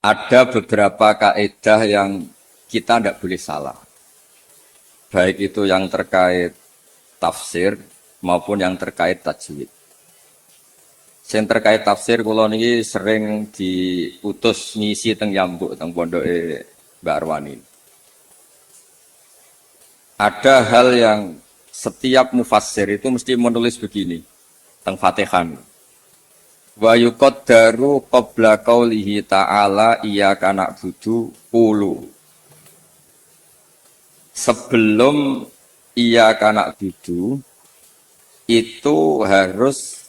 ada beberapa kaidah yang kita tidak boleh salah. Baik itu yang terkait tafsir maupun yang terkait tajwid. Yang terkait tafsir kula niki sering diutus ngisi teng Yambuk teng pondoke Mbak Arwani. Ada hal yang setiap mufassir itu mesti menulis begini teng Fatihah. Wa yuqaddaru qabla qaulihi ta'ala iyyaka na'budu qulu. Sebelum iyyaka na'budu itu harus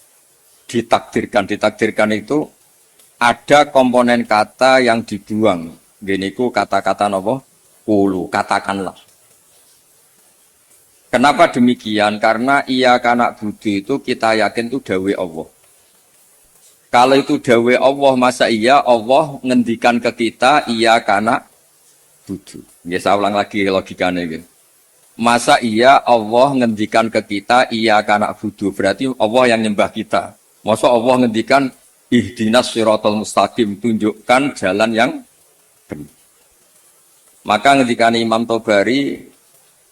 ditakdirkan itu ada komponen kata yang dibuang. Gini ku kata-kata napa? Qulu, katakanlah. Kenapa demikian? Karena iyyaka na'budu itu kita yakin itu dawuh Allah. Kalau itu dawuh Allah, masa iya Allah ngendikan ke kita iyyaka na'budu. Nggih saya ulang lagi logikanya gitu. Masa iya Allah ngendikan ke kita iyyaka na'budu, berarti Allah yang nyembah kita. Masa Allah ngendikan ihdinas siratal mustaqim, tunjukkan jalan yang benar. Maka ngendikan Imam Tobari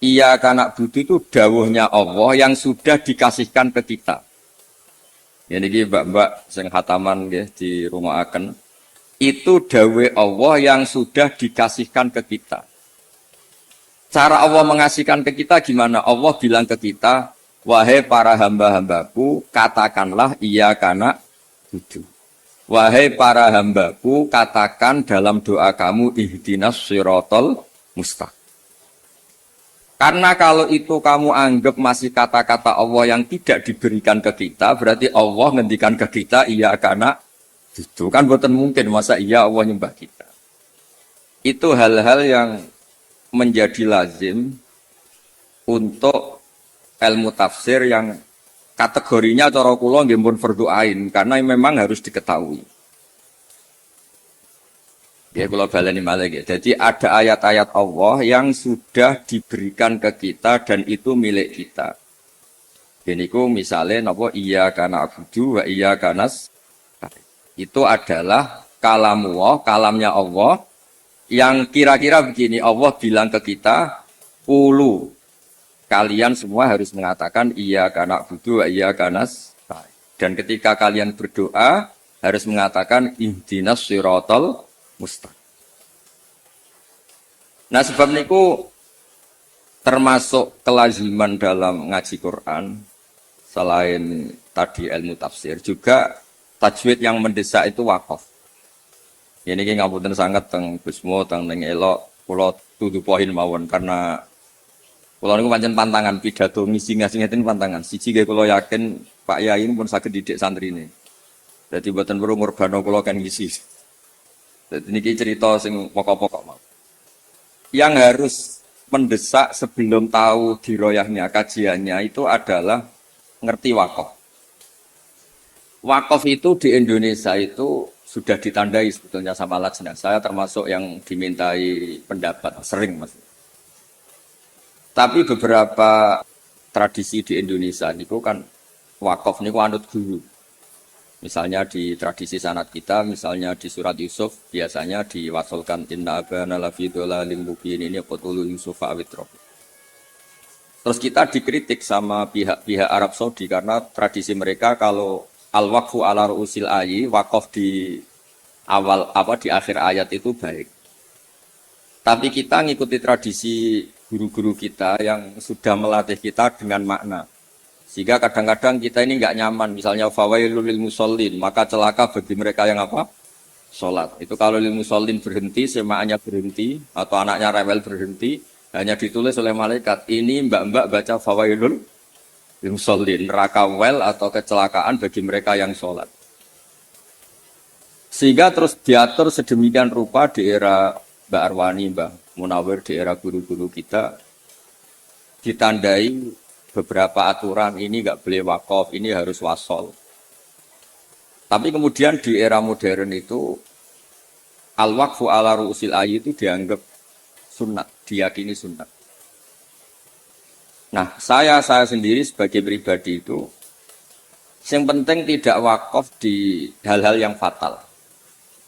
iyyaka na'budu itu dawuhnya Allah yang sudah dikasihkan ke kita. Ini mbak-mbak sing khataman nggih di rumah akan itu dawuh Allah yang sudah dikasihkan ke kita. Cara Allah mengasihkan ke kita gimana? Allah bilang ke kita, wahai para hamba-hambaku, katakanlah iyyaka na'budu. Wahai para hambaku, katakan dalam doa kamu ihdinas siratal mustaqim. Karena kalau itu kamu anggap masih kata-kata Allah yang tidak diberikan ke kita, berarti Allah ngendikan ke kita iyyaka na'budu. Kan boten mungkin masa iya Allah nyembah kita. Itu hal-hal yang menjadi lazim untuk ilmu tafsir yang kategorinya cara kula nggih pun fardhu ain karena memang harus diketahui. Ya kula baleni malih ya. Jadi ada ayat-ayat Allah yang sudah diberikan ke kita dan itu milik kita. Niku misalnya napa iyyaka na'budu wa iyyaka nasta'in. Itu adalah kalamullah, kalamnya Allah yang kira-kira begini, Allah bilang ke kita, "Qulu." Kalian semua harus mengatakan iyyaka na'budu wa iyyaka nasta'in. Dan ketika kalian berdoa harus mengatakan ihdinas siratal mustaqim. Nah, sebab niku termasuk kelaziman dalam ngaji Quran selain tadi ilmu tafsir juga tajwid yang mendesak itu wakaf. Ini ki ngapunten sangat teng Gusmo teng ning elok kula tutu poin mawon karena kula niku pancen pantangan pidato ngisi-ngisi ngeten pantangan. Siji nggih kula yakin Pak Yai ini pun saged didik santrine. Dadi mboten perlu ngurbano kula kan ngisi. Dadi niki cerita sing pokok-pokok mau. Yang harus mendesak sebelum tahu diroyahnya kajiannya itu adalah ngerti wakaf. Wakaf itu di Indonesia itu sudah ditandai sebetulnya sama lajnah. Saya termasuk yang dimintai pendapat sering mas. Tapi beberapa tradisi di Indonesia itu kan wakaf niku anut guru. Misalnya di tradisi sanad kita, misalnya di surat Yusuf biasanya diwasolkan inna abana lafi dolalim mubin ini qatulu Yusuf awitro. Terus kita dikritik sama pihak-pihak Arab Saudi karena tradisi mereka kalau al-waqfu ala ru'usil ayyi, wakaf di awal di akhir ayat itu baik. Tapi kita ngikuti tradisi guru-guru kita yang sudah melatih kita dengan makna. Sehingga kadang-kadang kita ini enggak nyaman, misalnya fawailul lil musallin, maka celaka bagi mereka yang salat. Itu kalau lil musallin berhenti, semaannya berhenti atau anaknya rewel berhenti, hanya ditulis oleh malaikat, ini mbak-mbak baca fawailul lil musallin, neraka wel atau kecelakaan bagi mereka yang salat. Sehingga terus diatur sedemikian rupa di era Mbak Arwani, Mbak Munawir, di era guru-guru kita ditandai beberapa aturan ini nggak boleh wakaf, ini harus wasol. Tapi kemudian di era modern itu al-waqfu ala ru'usil ayyi itu dianggap sunnat, diyakini sunnat. Nah, saya sendiri sebagai pribadi itu yang penting tidak wakaf di hal-hal yang fatal.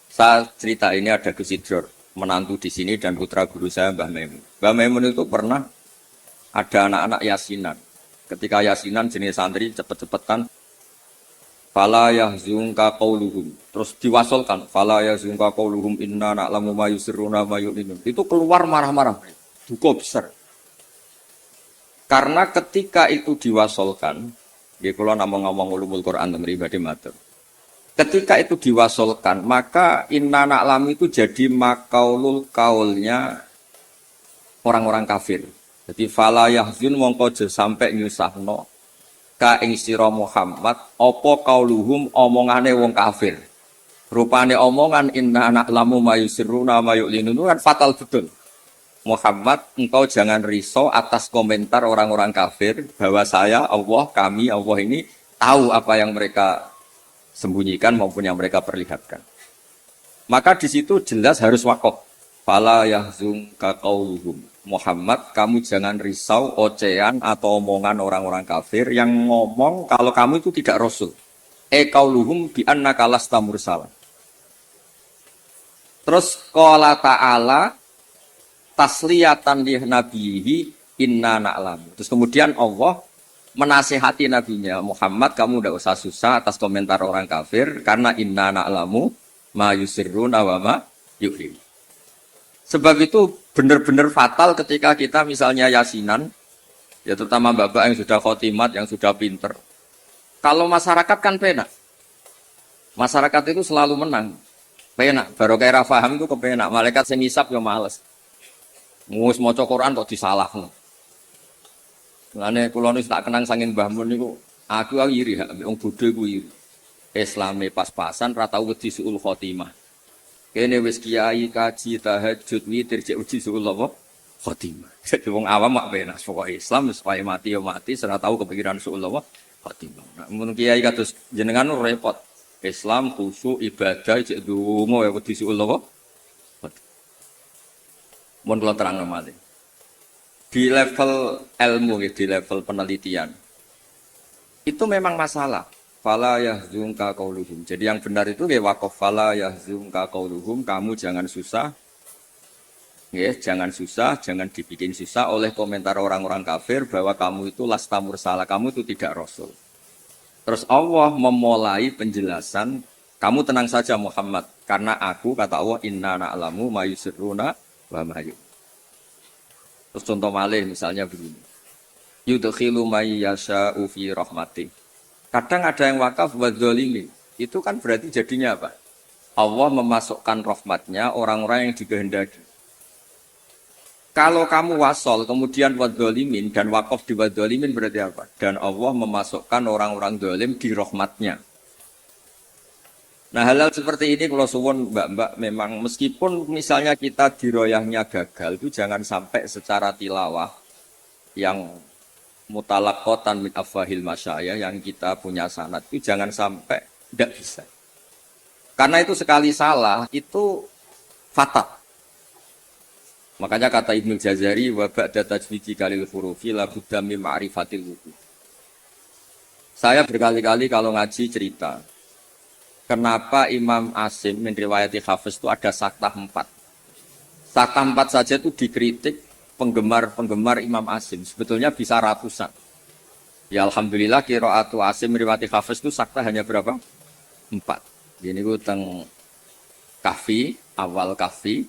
Saya cerita ini ada Gus Idror, menantu di sini dan putra guru saya Mbah Maimun. Mbah Maimun itu pernah ada anak-anak yasinan. Ketika yasinan jenis santri cepet-cepetan fala yahzunka qauluhum. Terus diwasolkan fala yahzunka qauluhum inna na'lamu ma yusirruna ma yu'linun. Itu keluar marah-marah. Duka besar. Karena ketika itu diwasolkan, dia kalau ngomong ulumul Quran dan pribadi matur. Ketika itu diwasolkan, maka inna na'lamu itu jadi makaulul kaulnya orang-orang kafir. Jadi fala yahzun mongko aja sampai nyusahno ka ing sira Muhammad apa kauluhum omongane wong kafir. Rupane omongan inna na'lamu ma yusirruna ma yu'linun kan fatal betul. Muhammad, engkau jangan risau atas komentar orang-orang kafir bahwa saya, Allah, kami, Allah ini tahu apa yang mereka sembunyikan maupun yang mereka perlihatkan. Maka di situ jelas harus wakof. Fala yahzunka qauluhum. Muhammad, kamu jangan risau ocehan atau omongan orang-orang kafir yang ngomong kalau kamu itu tidak rasul. Qauluhum bi annaka lasta mursala. Terus qala ta'ala tasliyatan li nabihi inna na'lam. Terus kemudian Allah menasihati nabinya, Muhammad kamu tidak usah susah atas komentar orang kafir karena inna na'lamu ma yusirruna wa ma yu'lin. Sebab itu benar-benar fatal ketika kita misalnya yasinan, ya terutama bapak yang sudah khotimat, yang sudah pinter. Kalau masyarakat kan penak. Masyarakat itu selalu menang. Penak, baru kayak faham itu kepenak. Malaikat sing ngisap ya males. Mus maca Quran kok disalahno. Lane kula niku tak kenang saking Mbah Mun niku, aku iri hak wong bodho iku iri. Islame pas-pasan ra tau wedi suul khotimah. Kene wis kiai kaji tahajud witir cek uji suul apa? Khotimah. Jadi wong awam mak penak pokoke Islam wis wae mati ya mati, ora tau kepikiran suul apa? Khotimah. Nah, mun kiai kados jenengan repot. Islam khusyuk ibadah cek donga ya wedi suul apa? Mohon kalau terang normal. Di level ilmu, di level penelitian, itu memang masalah. Fala yahzunka qauluhum. Jadi yang benar itu ya waqaf fala yahzunka qauluhum. Kamu jangan susah, ya, jangan susah, jangan dibikin susah oleh komentar orang-orang kafir bahwa kamu itu lasta mursala, kamu itu tidak rasul. Terus Allah memulai penjelasan, kamu tenang saja Muhammad, karena aku kata Allah inna na'lamu ma yusirruna wa ma yu'lin. Terus contoh malih misalnya begini. Yudkhilu may yasha'u fi rahmati. Kadang ada yang wakaf wa dzalimin. Itu kan berarti jadinya apa? Allah memasukkan rahmatnya orang-orang yang dikehendaki. Kalau kamu wasol kemudian wa dzalimin dan wakaf di wa dzalimin berarti apa? Dan Allah memasukkan orang-orang zalim di rahmatnya. Nah hal-hal seperti ini kalau suwun mbak-mbak memang meskipun misalnya kita diroyahnya gagal itu jangan sampai secara tilawah yang mutalakotan min afwahil masyayah yang kita punya sanad itu jangan sampai tidak bisa. Karena itu sekali salah itu fatal. Makanya kata Ibnu Jazari wa ba'da tajwidi kalil hurufi la budda min ma'rifatil wuquf. Saya berkali-kali kalau ngaji cerita kenapa Imam Asim min riwayati Hafiz itu ada saktah 4. Saktah 4 saja itu dikritik penggemar-penggemar Imam Asim. Sebetulnya bisa ratusan. Ya Alhamdulillah qiraatu Asim min riwayati Hafiz itu saktah hanya berapa? 4. Ini itu teng Kahfi, awal Kahfi,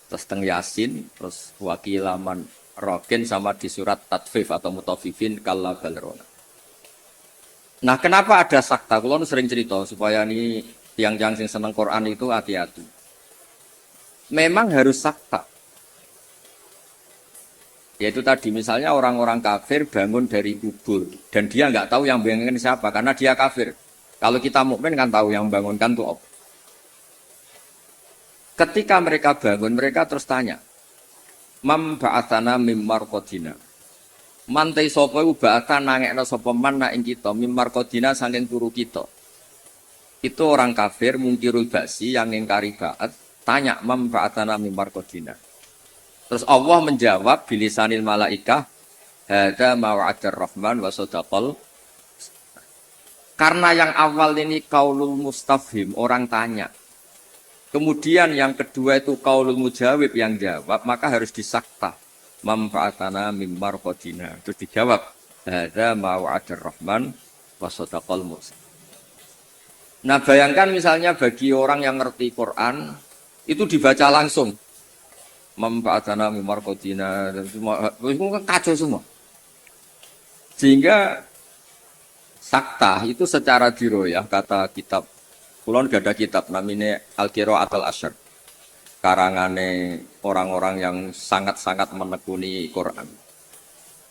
terus teng Yasin, terus wakilaman Rokin sama di surat Tatfif atau Mutafifin kalla balrona. Nah, kenapa ada sakta? Kalau sering cerita supaya ini yang senang Quran itu hati-hati. Memang harus sakta. Yaitu tadi misalnya orang-orang kafir bangun dari kubur dan dia nggak tahu yang bangunkan siapa karena dia kafir. Kalau kita mukmin kan tahu yang bangunkan itu apa. Ketika mereka bangun, mereka terus tanya, "Mam ba'atsana mim marqadina." Mantai sapa iku ba'atan nangekno sapa man nak ing kita mim marqadina saking turu kita. Itu orang kafir mungkirul ba'si yang ingkari ba'at, tanya mam ba'atana mim marqadina. Terus Allah menjawab bilisanil malaikah, "Hadza ma wa'adar rahman wa sadaqal." Karena yang awal ini kaulul mustafhim, orang tanya. Kemudian yang kedua itu qaulul mujawib yang jawab, maka harus disakta. Manfaatana mimmar qadina. Terus dijawab, hadza ma wa'adar rahman wa sadaqal mursalin. Nah, bayangkan misalnya bagi orang yang ngerti Quran, itu dibaca langsung. Manfaatana mimmar qadina, itu kan kacau semua. Sehingga sakta itu secara diroyah, kata kitab kulon gak ada kitab namanya Al-Qira'atul Asyr, karangane orang-orang yang sangat-sangat menekuni Quran.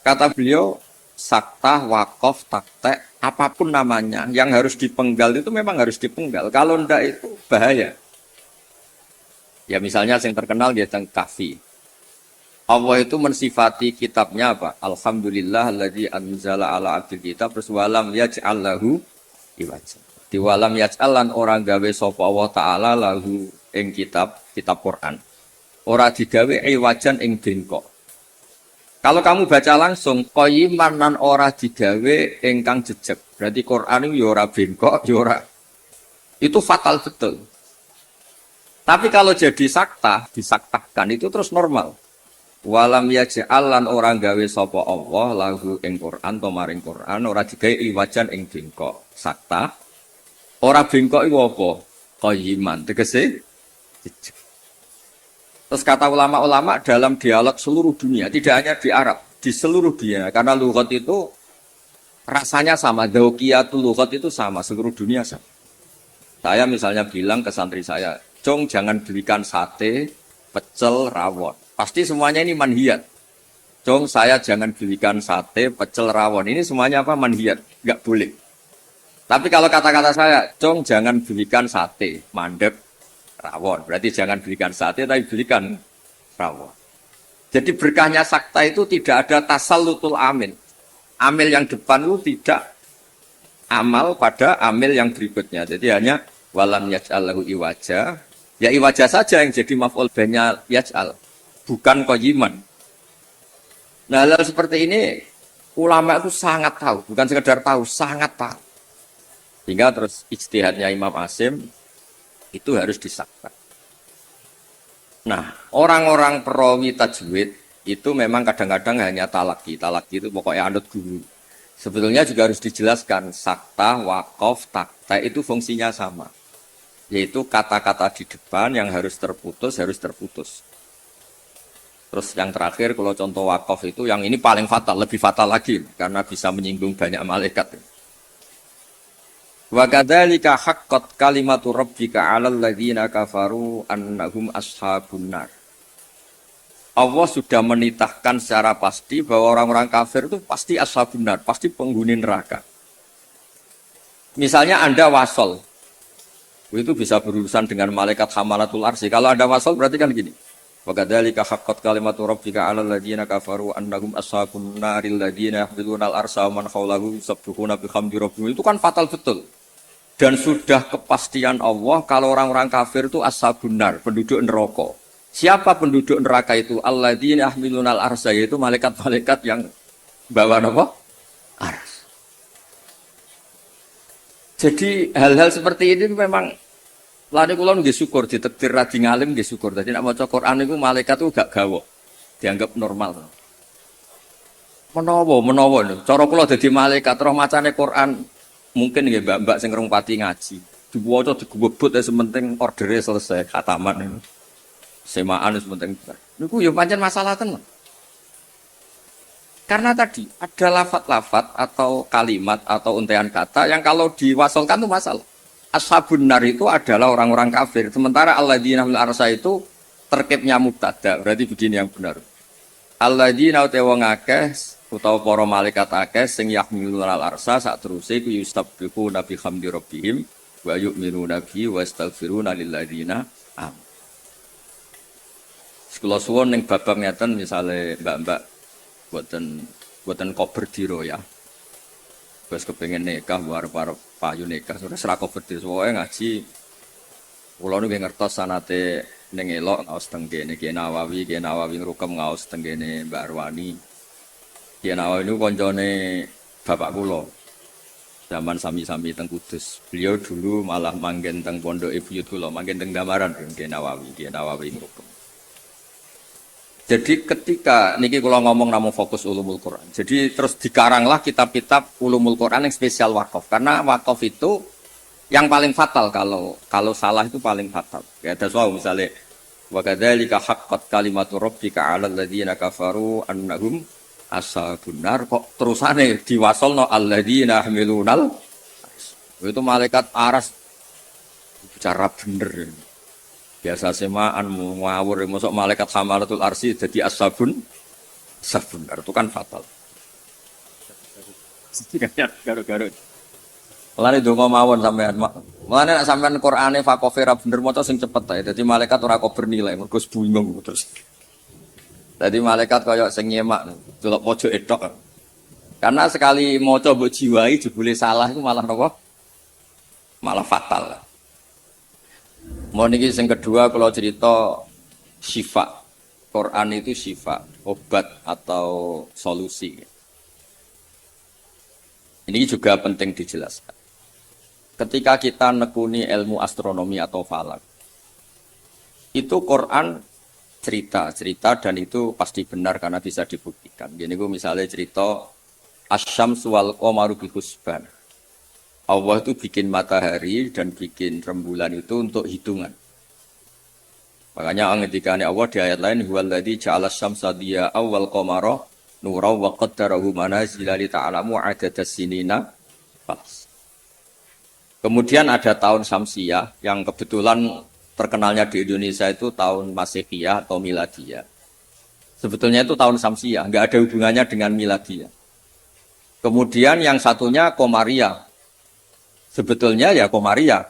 Kata beliau, sakta, wakaf, taktek, apapun namanya yang harus dipenggal itu memang harus dipenggal. Kalau ndak itu bahaya. Ya misalnya yang terkenal dia tentang Kahfi. Allah itu mensifati kitabnya apa? Alhamdulillah alladzi anzala ala abdil kitab terus walam yaj'al lahu iwaja. Di walam yaj'al lan orang gawe sapa Allah taala lahu ing kitab Quran. Ora digawe iwajan ing bengkok. Kalau kamu baca langsung qayyiman lan ora digawe ingkang jejeg. Berarti Quran itu ya ora bengkok, ya ora. Itu fatal betul. Tapi kalau jadi sakta, disaktahkan itu terus normal. Walam yaj'al lan orang gawe sapa Allah lahu ing Quran to maring Quran ora digawe iwajan ing bengkok. Sakta. Ora bengkok iku apa? Qayyiman. Tegese jejeg. Terus kata ulama-ulama dalam dialog seluruh dunia, tidak hanya di Arab, di seluruh dunia karena lughat itu rasanya sama, dzauqiyatul lughat itu sama, seluruh dunia sama. Saya misalnya bilang ke santri saya, "Cong jangan belikan sate, pecel, rawon." Pasti semuanya ini manhiyat. Cong, saya jangan belikan sate, pecel, rawon. Ini semuanya apa? Manhiyat. Enggak boleh. Tapi kalau kata-kata saya, Cong, jangan belikan sate, mandek, rawon. Berarti jangan belikan sate, tapi belikan rawon. Jadi berkahnya sakta itu tidak ada tasallutul amil. Amil yang depan itu tidak amal pada amil yang berikutnya. Jadi hanya walam yaj'al lahu iwaja. Ya iwaja saja yang jadi maf'ul bihnya yaj'al. Bukan qayyiman. Nah, hal seperti ini ulama itu sangat tahu, bukan sekedar tahu, sangat tahu. Hingga terus ijtihadnya Imam Asim itu harus disakta. Nah, orang-orang perawi tajwid itu memang kadang-kadang hanya talaki. Talaki itu pokoknya anut guru. Sebetulnya juga harus dijelaskan sakta, waqaf, takta itu fungsinya sama. Yaitu kata-kata di depan yang harus terputus, harus terputus. Terus yang terakhir kalau contoh wakaf itu yang ini paling fatal, lebih fatal lagi karena bisa menyinggung banyak malaikat. Wa kadzalika haqqat kalimatu rabbika 'alal ladzina kafaru annahum ashabun nar. Allah sudah menitahkan secara pasti bahwa orang-orang kafir itu pasti ashabun nar, pasti penghuni neraka. Misalnya Anda wasol. Itu bisa berurusan dengan malaikat hamalatul arsy. Kalau Anda wasol berarti kan gini. Wa kadzalika haqqat kalimatu rabbika 'alal ladzina kafaru annahum ashabun naril ladzina yahmiluna al-arsha wa man hawlahu yusabbihuna bihamdi rabbihim. Itu kan fatal betul. Dan sudah kepastian Allah kalau orang-orang kafir itu ashabun nar, penduduk neraka. Siapa penduduk neraka itu? Alladzina yahmiluna al-arsha, yaitu malaikat-malaikat yang bawa apa? Ars. Jadi hal-hal seperti ini memang lani kula nggih syukur ditakdir radi ngalim nggih syukur. Dadi nek maca Quran niku malaikat itu gak gawok. Dianggap normal. Menawa cara kula dadi malaikat roh macane Quran mungkin nggih mbak-mbak sing rong pati ngaji. Diwaca digubut ya sementing ordere selesai khataman niku. Semaan wis penting. Niku ya pancen masalah tenan. Karena tadi ada lafat-lafat atau kalimat atau untaian kata yang kalau diwasolkan itu masalah. Ashabun nar itu adalah orang-orang kafir. Sementara alladzina fil arsy itu terkibnya mubtada. Berarti begini yang benar. Alladzina wong akeh utawa para malaikat akeh sing yahmiluna al-arsy sak teruse iku yustabbihu nabi hamdi rabbihim wa yu'minuna bihi wa astaghfiruna lil ladzina am. Sekula suwun ning babab ngeten misale mbak-mbak buatan kober diro ya. Bos kepengen nikah, warep payu nikah, sudah serak kober diro. Soalnya ngaji, pulau nu ngertos sanate neng elok ngaos tenggene, Kiai Nawawi ngerukem ngaos tenggene Mbak Arwani. Kiai Nawawi nu koncone bapak pulau. zaman sami-sami teng Kudus. Beliau dulu malah manggen teng Pondok Buyut kula, manggen teng Damaran nggih Nawawi mrukum. Jadi ketika niki kula ngomong namung fokus ulumul Quran. Jadi terus dikaranglah kitab-kitab ulumul Quran yang spesial wakaf. Karena wakaf itu yang paling fatal kalau salah itu paling fatal. Ya ada soal misalnya wa kadzalika haqqat kalimatu rabbika 'alal ladzina kafaru annahum ashabun nar kok terusane diwasolno alladzina yahmilunal itu malaikat aras bicara bener. Biasa semaan ngawur masuk malaikat hamalatul arsi jadi ashabun nar itu kan fatal. Garu-garu. Mulane donga mawon sampean. Mulane nek sampean Qur'ane fakofe ra bener maca sing cepet ae. Dadi malaikat ora kok bernilai, mergo bingung terus. Dadi malaikat kaya sing nyemak delok pojok etok. Karena sekali maca mbok jiwai jebule salah itu malah napa? Malah fatal. Mau niki sing kedua kalau cerita syifa. Quran itu syifa, obat atau solusi. Ini juga penting dijelaskan. Ketika kita nekuni ilmu astronomi atau falak, itu Quran cerita dan itu pasti benar karena bisa dibuktikan. Gini gue misalnya cerita asyamsu wal qamaru bihusban. Allah itu bikin matahari dan bikin rembulan itu untuk hitungan. Makanya ngendikane Allah di ayat lain huwallazi ja'ala syamsa diya'an wal qamara nuran wa qaddarahu manazila li ta'lamu 'adadas sinina falas. Kemudian ada tahun Syamsiyah yang kebetulan terkenalnya di Indonesia itu tahun Masehiyah atau Miladiyah. Sebetulnya itu tahun Syamsiyah, nggak ada hubungannya dengan Miladiyah. Kemudian yang satunya Komariah. Sebetulnya ya Komariah.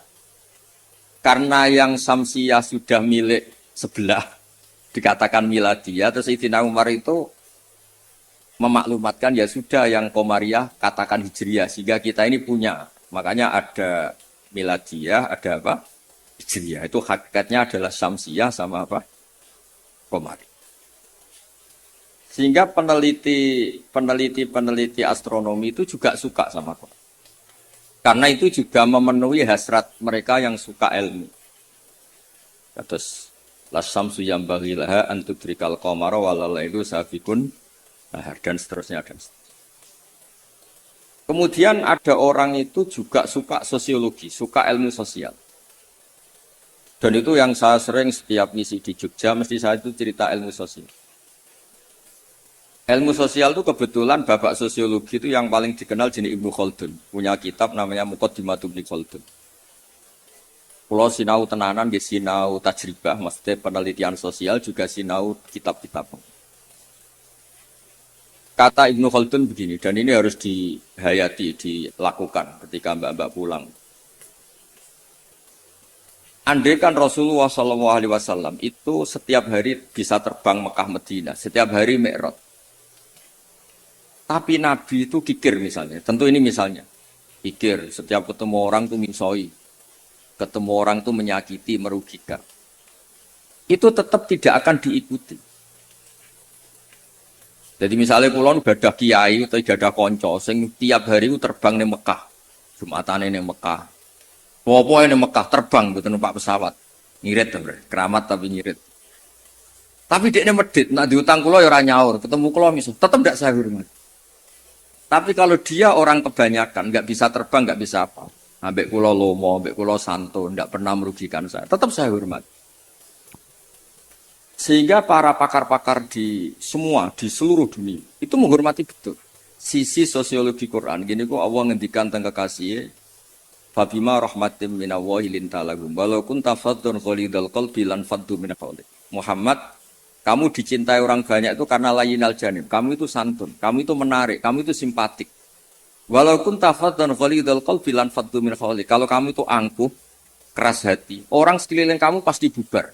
Karena yang Syamsiyah sudah milik sebelah, dikatakan Miladiyah, terus Sayyidina Umar itu memaklumatkan ya sudah yang Komariah katakan Hijriyah, sehingga kita ini punya. Makanya ada Miladiyah, ada apa? Hijriyah. Itu hakikatnya adalah Syamsiyah sama apa? Komari. Sehingga peneliti astronomi itu juga suka sama Quran. Karena itu juga memenuhi hasrat mereka yang suka ilmu. Terus lasamsu yambaghi laha an tudrikal qamara wal lailu sabiqun nahar dan seterusnya dan seterusnya. Kemudian ada orang itu juga suka sosiologi, suka ilmu sosial. Dan itu yang saya sering setiap misi di Jogja, mesti saya itu cerita ilmu sosial. Ilmu sosial itu kebetulan bapak sosiologi itu yang paling dikenal jenis Ibnu Khaldun. Punya kitab namanya Muqaddimatu Ibnu Khaldun. Kalau sinau tenanan, dia sinau tajribah, maksudnya penelitian sosial juga sinau kitab-kitab. Kata Ibnu Khaldun begini, dan ini harus dihayati, dilakukan ketika mbak-mbak pulang. Andai kan Rasulullah SAW itu setiap hari bisa terbang Mekah Madinah, setiap hari Mi'raj. Tapi Nabi itu kikir misalnya, tentu ini misalnya. Kikir, setiap ketemu orang itu misoi, ketemu orang itu menyakiti, merugikan. Itu tetap tidak akan diikuti. Jadi misalnya kulon gadah kiai atau gadah konco, sing tiap hari itu terbang di Mekah, Jumatane di Mekah, popo di Mekah terbang gitu numpak pesawat, ngirit keramat tapi ngirit. Tapi dia medit, nak diutang kulo ya orang nyaur, ketemu kulo misalnya, tetap tidak saya hormat. Tapi kalau dia orang kebanyakan, nggak bisa terbang, nggak bisa apa, ambek kulo lomo, ambek kulo santo, nggak pernah merugikan saya, tetap saya hormat. Sehingga para pakar-pakar di seluruh dunia itu menghormati betul sisi sosiologi Quran. Gini kok Allah ngendikan tentang kekasih Fabima rahmatim minallahi lintalagum walau kunta faddun ghalidhal qalbi lan faddu min hawlik. Muhammad, kamu dicintai orang banyak itu karena layinal janib. Kamu itu santun, kamu itu menarik, kamu itu simpatik. Walau kunta faddun ghalidhal qalbi lan faddu min hawlik. Kalau kamu itu angkuh, keras hati, orang sekeliling kamu pasti bubar.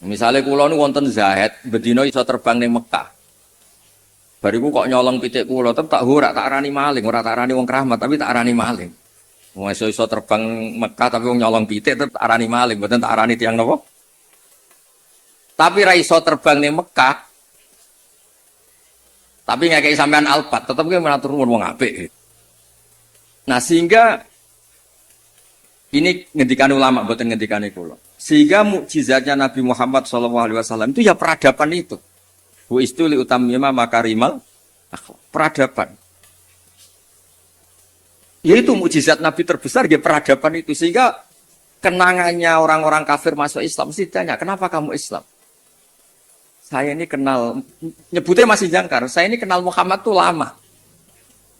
Misalnya kulo nu wonten Zahid, bedino iso terbang ning Mekah. Bariku kok nyolong pitik kulo, tak arani maling, ora tak arani wong keramat, tapi tak arani maling. Wong iso terbang Mekah tapi wong nyolong pitik tetep tak arani maling, mboten tak arani tiyang napa? Tapi ra iso terbang ning Mekah. Tapi nggak kayak sampean alpat, tetap kita mengatur wong apik. Nah sehingga ini ngendikan ulama, bukan ngendikan kula. Sehingga mukjizatnya Nabi Muhammad SAW itu ya peradaban itu. Bu istuli utamima makarimal peradaban. Yaitu mukjizat Nabi terbesar ya peradaban itu. Sehingga kenangannya orang-orang kafir masuk Islam mesti ditanya, kenapa kamu Islam? Saya ini kenal, nyebutnya masih jangkar, saya ini kenal Muhammad tuh lama.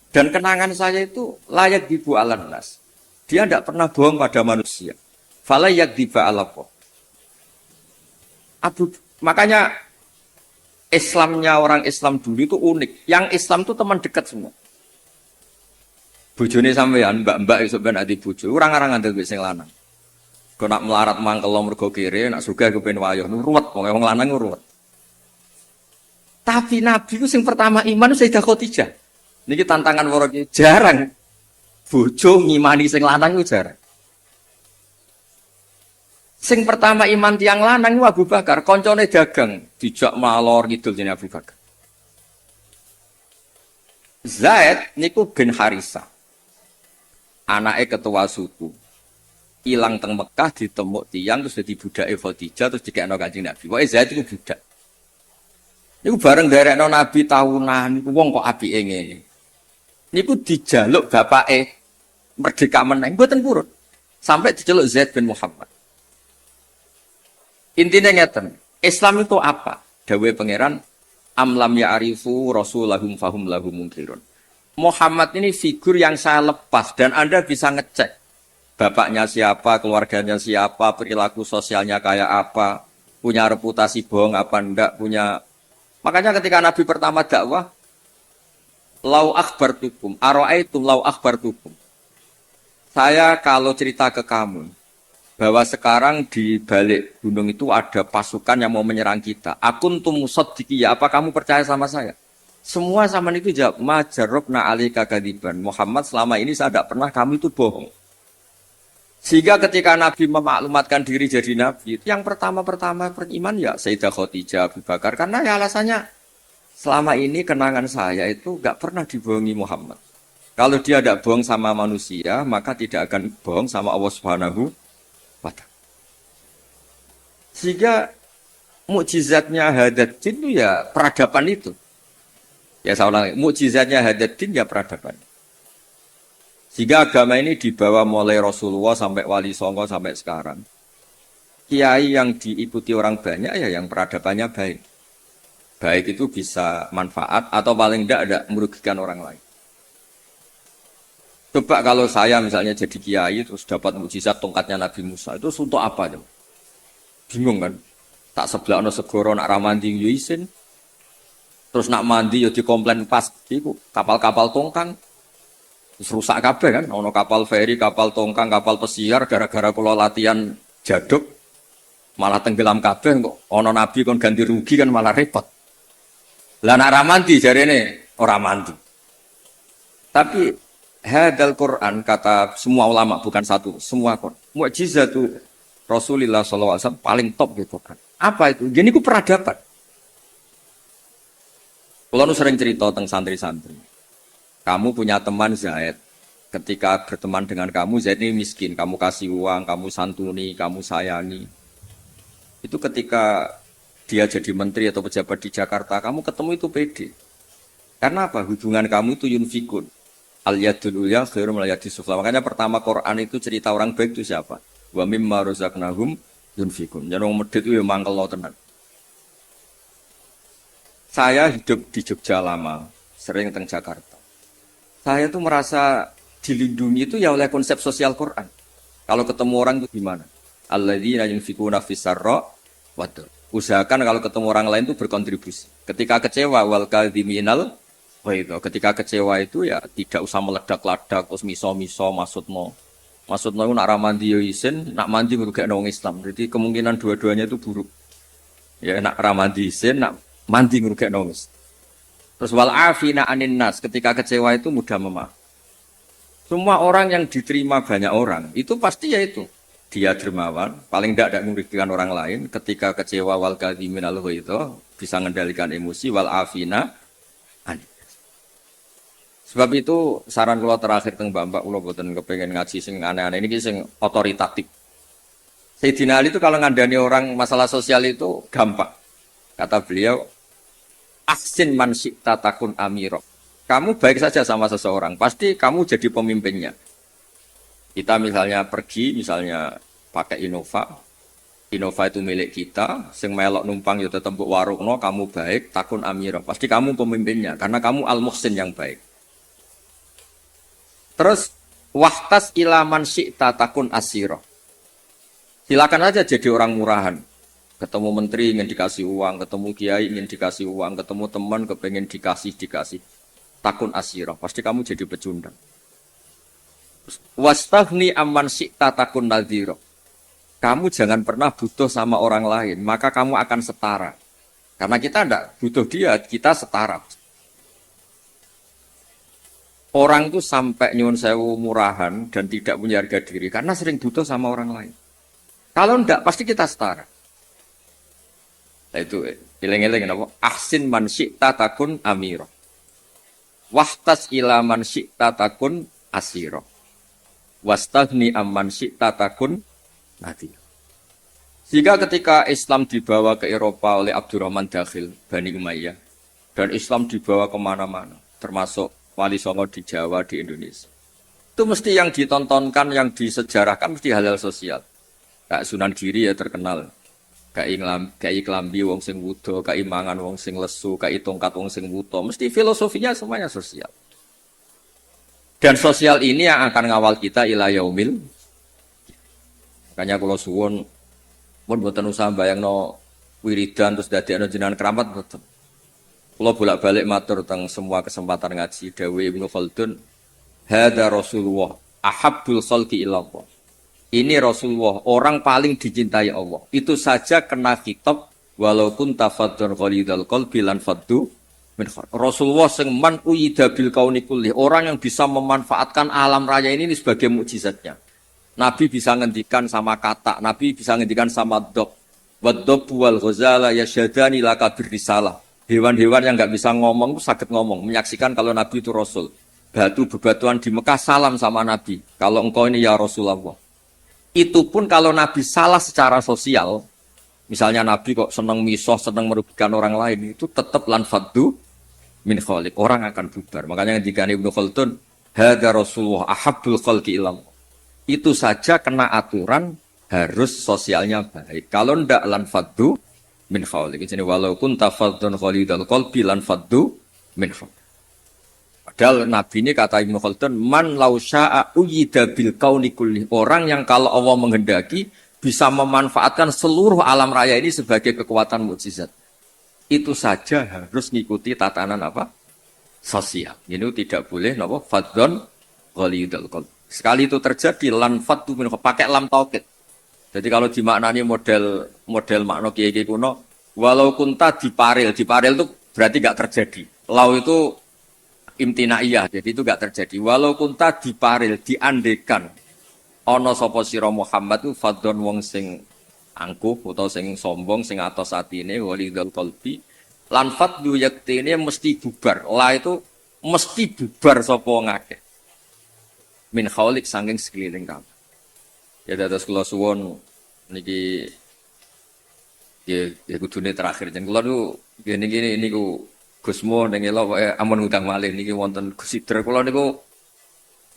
Dan kenangan saya itu layak dibu alan nas. Dia tidak pernah bohong pada manusia. Fala yakdiba alapo. Makanya Islamnya orang Islam dulu itu unik. Yang Islam itu teman dekat semua. Bojone sampean, mbak-mbak iso ben ati bojo. Orang-orang ngandel wis sing lanang. Kok nak melarat mangkel mergo kere, nak sugih kepen wayah, ruwet wong lanang ruwet. Tapi Nabi itu sing pertama iman Sayyidah Khadijah. Niki tantangan waro jarang. Bojo ngimani sing lanang itu jarang. Sing pertama iman tiang lanang itu Abu Bakar, koncone dagang, dijak malor ngidul jenenge Abu Bakar. Zaid niku bin Harisah. Anake ketua suku. Ilang teng Mekah ditemuk tiang terus dadi budake Khadijah terus dikekno Kanjeng Nabi. Pokoke Zaid iku budak. Niku bareng derekno Nabi tahunan niku wong kok apike ngene. Niku dijaluk bapake merdeka meneng mboten purun. Sampai diceluk Zaid bin Muhammad. Intinya ngeten, Islam itu apa? Dawuhe pangeran amlam ya'rifu rasulahum fahum lahum munkirun. Muhammad ini figur yang saya lepas dan Anda bisa ngecek bapaknya siapa, keluarganya siapa, perilaku sosialnya kayak apa, punya reputasi bohong apa enggak, punya. Makanya ketika Nabi pertama dakwah, lau akhbartukum, ara'aitum lau akhbartukum. Saya kalau cerita ke kamu bahwa sekarang di balik gunung itu ada pasukan yang mau menyerang kita. Akuntum musaddiqiyya, apa kamu percaya sama saya? Semua zaman itu jawab, majarobna alika kadiban. Muhammad selama ini saya tidak pernah kamu itu bohong. Sehingga ketika Nabi memaklumatkan diri jadi Nabi, yang pertama-tama beriman ya Sayyidah Khadijah, Abu Bakar. Karena ya alasannya, selama ini kenangan saya itu nggak pernah dibohongi Muhammad. Kalau dia tidak bohong sama manusia, maka tidak akan bohong sama Allah Subhanahu wa Ta'ala. Sehingga mukjizatnya Hadaddin itu ya peradaban itu. Ya saya ulangi, mukjizatnya Hadaddin ya peradaban. Sehingga agama ini dibawa mulai Rasulullah sampai Wali Songo sampai sekarang. Kiai yang diikuti orang banyak ya yang peradabannya baik. Baik itu bisa manfaat atau paling tidak merugikan orang lain. Coba kalau saya misalnya jadi kiai terus dapat mukjizat tongkatnya Nabi Musa itu untuk apa? Bingung kan? Tak sebelah ono segoro nak ramandi yo isin. Terus nak mandi yo dikomplain pas iku kapal-kapal tongkang. Terus rusak kabeh kan, ono kapal feri, kapal tongkang, kapal pesiar gara-gara kula latihan jaduk malah tenggelam kabeh kok ono nabi kon ganti rugi kan malah repot. Lah nak ramandi jarene ora mandi. Tapi hadal Quran kata semua ulama bukan satu, semua Quran. Mukjizatu Rasulullah SAW paling top gitu kan. Apa itu? Gini ku peradaban. Kalau sering cerita tentang santri-santri. Kamu punya teman Zaid. Ketika berteman dengan kamu, Zaid ini miskin. Kamu kasih uang, kamu santuni, kamu sayangi. Itu ketika dia jadi menteri atau pejabat di Jakarta, kamu ketemu itu pede. Karena apa? Hubungan kamu itu yunfikun. Al-yadul ulya khairum al-yadis sufla. Makanya pertama Quran itu cerita orang baik itu siapa? Wa mimma razaqnahum yunfikun. Jadi orang medit itu ya mangkel tenan. Saya hidup di Jogja lama, sering teng Jakarta. Saya tuh merasa dilindungi itu ya oleh konsep sosial Quran. Kalau ketemu orang itu gimana? Alladzina yunfikuna fis-sarra wa usahakan kalau ketemu orang lain itu berkontribusi. Ketika kecewa wal kadhiminal itu ketika kecewa itu ya tidak usah meledak-ledak terus miso-miso maksudno itu nak ramandi yo isin nak mandi ngrugekno wong Islam. Jadi kemungkinan dua-duanya itu buruk. Ya nak ramandi isin nak mandi ngrugekno wong Islam. Terus wal afina anin nas ketika kecewa itu mudah memaaf. Semua orang yang diterima banyak orang itu pasti ya itu dia dermawan, paling tidak merugikan orang lain. Ketika kecewa wal kadhiminal itu bisa mengendalikan emosi wal afina anin. Sebab itu saran kula terakhir teng Mbak kula boten kepengen ngaji sing aneh-aneh ini sing otoritatif. Sayyidina Ali itu kalau ngandani orang masalah sosial itu gampang. Kata beliau, "Ahsin man syi'ta takun amiro." Kamu baik saja sama seseorang, pasti kamu jadi pemimpinnya. Kita misalnya pergi, misalnya pakai Innova. Innova itu milik kita, sing melok numpang ya tetep mbok warungno, kamu baik, takun amiro. Pasti kamu pemimpinnya karena kamu al-muhsin yang baik. Terus wahtas ilaman syi'ta takun asiro. Silakan aja jadi orang murahan. Ketemu menteri ingin dikasih uang, ketemu kiai ingin dikasih uang, ketemu teman kepengen dikasih. Takun asiro. Pasti kamu jadi pecundang. Wastaghni amman syi'ta takun nadhiro. Kamu jangan pernah butuh sama orang lain, maka kamu akan setara. Karena kita tidak butuh dia, kita setara. Orang itu sampai nyuwun sewu murahan dan tidak punya harga diri karena sering butuh sama orang lain. Kalau tidak pasti kita setara. Nah itu eling-eling apa? Ahsin man syi'ta takun amiro. Wahtas ila man syi'ta takun asiro. Wastaghni amman syi'ta takun nadhir. Sehingga ketika Islam dibawa ke Eropa oleh Abdurrahman Dakhil, Bani Umayyah, dan Islam dibawa kemana-mana, termasuk Wali Songo di Jawa, di Indonesia. Itu mesti yang ditontonkan, yang disejarahkan mesti hal-hal sosial. Kayak Sunan Giri ya terkenal. Kayak klambi wong sing wudo, kayak mangan wong sing lesu, kayak tongkat wong sing wuto. Mesti filosofinya semuanya sosial. Dan sosial ini yang akan ngawal kita ila yaumil. Makanya kalau suwun pun boten usah bayangno wiridan terus dadekno jenengan keramat boten. Kula bolak-balik matur teng semua kesempatan ngaji dawuh Ibnu Khaldun, "Hadza Rasulullah ahabbul khalqi ilallah." Ini Rasulullah, orang paling dicintai Allah. Itu saja kena kitab walaupun tafaddun ghalidul qalbi lan faddu min khar. Rasulullah sing man uyida bil kauni kulli, orang yang bisa memanfaatkan alam raya ini sebagai mukjizatnya. Nabi bisa ngendikan sama kata, Nabi bisa ngendikan sama dob. Wad-dob wal ghazala yasyadani laka birrisalah. Hewan-hewan yang nggak bisa ngomong itu sakit ngomong, menyaksikan kalau Nabi itu Rasul. Batu bebatuan di Mekah salam sama Nabi. Kalau engkau ini ya Rasulullah. Itu pun kalau Nabi salah secara sosial, misalnya Nabi kok senang misoh, senang merugikan orang lain, itu tetap lan faddu min khaliq. Orang akan bubar. Makanya ketika Ibnu Khaldun, hadza Rasulullah ahabbul khalqi ilallah. Itu saja kena aturan harus sosialnya baik. Kalau ndak lan faddu min khawlik. Jadi walaupun tafaddun khalidul qalbi lan faddu min khawlik. Padahal Nabi ini kata Ibnu Khaldun, man law sya'a uyida bil kauni kulli. Orang yang kalau Allah menghendaki bisa memanfaatkan seluruh alam raya ini sebagai kekuatan mukjizat. Itu saja harus ngikuti tatanan apa? Sosial. Ini tidak boleh napa faddun khalidul qalbi. Sekali itu terjadi lan faddu min khawlik. Pakai lam taukid. Jadi kalau dimaknani model makna kiai kuno, walau kunta diparil itu berarti nggak terjadi. Lau itu imtinaiyah, jadi itu nggak terjadi. Walau kunta diparil, diandekan, ono sapa sira Muhammad itu fadhon wong sing angkuh atau sing sombong, sing atos atine walidul qalbi, lan fadlu yaktine mesti bubar. La itu mesti bubar sapa ngakeh. Min khaulik saking sekeliling kamu. Ya dados kula suwun niki ya kudune terakhir jen kula niku niki niku Gusmo ning elok amun ngundang malih niki wonten Gusidra kula niku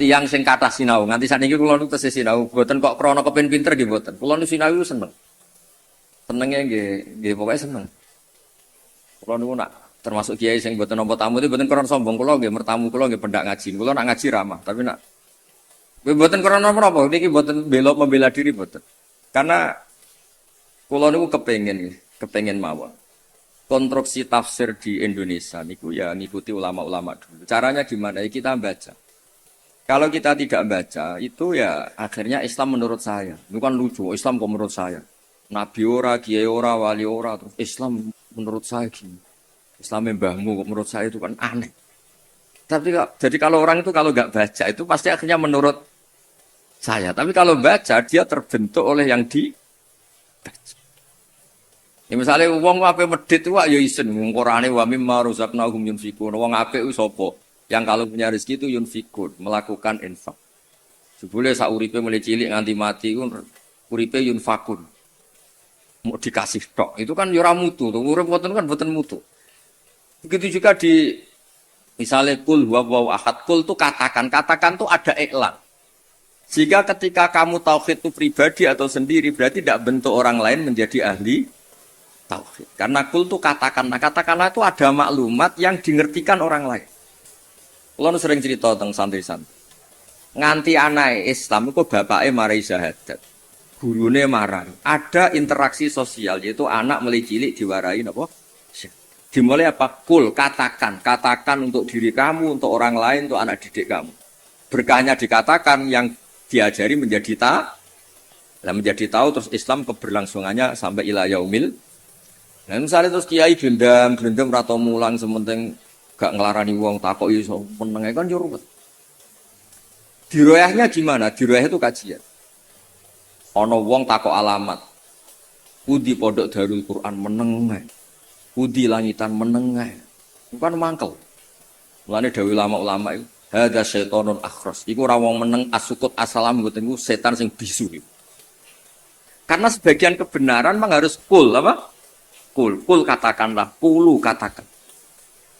tiyang sing kathah sinau nganti sakniki kula niku tesih sinau mboten kok krana kepen pinter nggih mboten kula niku sinau seneng senenge nggih pokoke seneng kula niku nak termasuk kiai sing mboten nampa tamu itu mboten krana sombong kula nggih mertamu kula nggih pendak ngaji kula nak ngaji ramah tapi nak mboten krana menapa niki mboten membela diri mboten. Karena kula niku kepengin mawon. Konstruksi tafsir di Indonesia niku ya ngikuti ulama-ulama dulu. Caranya gimana? Ya kita baca. Kalau kita tidak baca itu ya akhirnya Islam menurut saya. Itu kan lucu, Islam kok menurut saya. Nabi ora, kiai ora, wali ora terus Islam menurut saya gini. Islam mbahmu kok menurut saya itu kan aneh. Tapi jadi kalau orang itu kalau nggak baca itu pasti akhirnya menurut saya. Tapi kalau baca dia terbentuk oleh yang dibaca. Ya misalnya wong ape medhit wae ya isen Qur'ane wa mimma razaqnahum yunfikun. Wong apik ku sapa? Yang kalau punya rezeki itu yunfikun, melakukan infak. Sebule sak uripe mulai cilik nganti mati ku uripe yunfakun. Mau dikasih tok. Itu kan yo ora mutu, urip boten kan boten mutu. Begitu juga di misalnya kul huwallahu ahad, kul tuh katakan tuh ada iklan. Jika ketika kamu tauhid itu pribadi atau sendiri, berarti tidak bentuk orang lain menjadi ahli tauhid. Karena kul tuh katakanlah itu ada maklumat yang dingertikan orang lain. Kalau sering cerita tentang santri-santri. Nganti anak Islam itu bapaknya marai syahadat. Gurune marah. Ada interaksi sosial, yaitu anak mulai cilik diwarai apa? Dimulai apa? Kul, katakan untuk diri kamu, untuk orang lain, untuk anak didik kamu. Berkahnya dikatakan yang diajari menjadi menjadi tahu, terus Islam keberlangsungannya sampai ila yaumil. Nah misalnya terus kiai gendam atau mulang sementing gak ngelarani wong takok iso meneng kan yo ruwet. Diroyahnya gimana? Diroyah itu kajian. Ana wong takok alamat. Pundi pondok Darul Quran meneng. Pundi langitan meneng. Bukan mangkel. Mulane dawuh ulama-ulama itu hadza syaitonun akhras. Iku ora wong meneng asukut asalam mboten iku setan sing bisu. Karena sebagian kebenaran memang harus kul apa? Kul katakanlah, kulu katakan.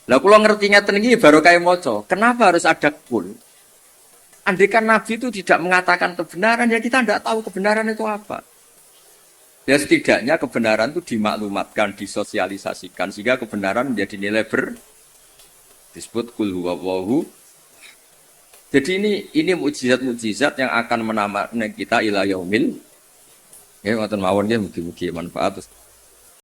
Lah kula ngertinya ten iki baru kaya maca. Kenapa harus ada kul? Andaikan Nabi itu tidak mengatakan kebenaran, ya kita tidak tahu kebenaran itu apa. Ya setidaknya kebenaran itu dimaklumatkan, disosialisasikan, sehingga kebenaran menjadi nilai disebut kul huwallahu. Jadi ini mukjizat-mukjizat yang akan menambah kita ila yaumil. Ya ngoten mawon nggih mugi-mugi manfaat.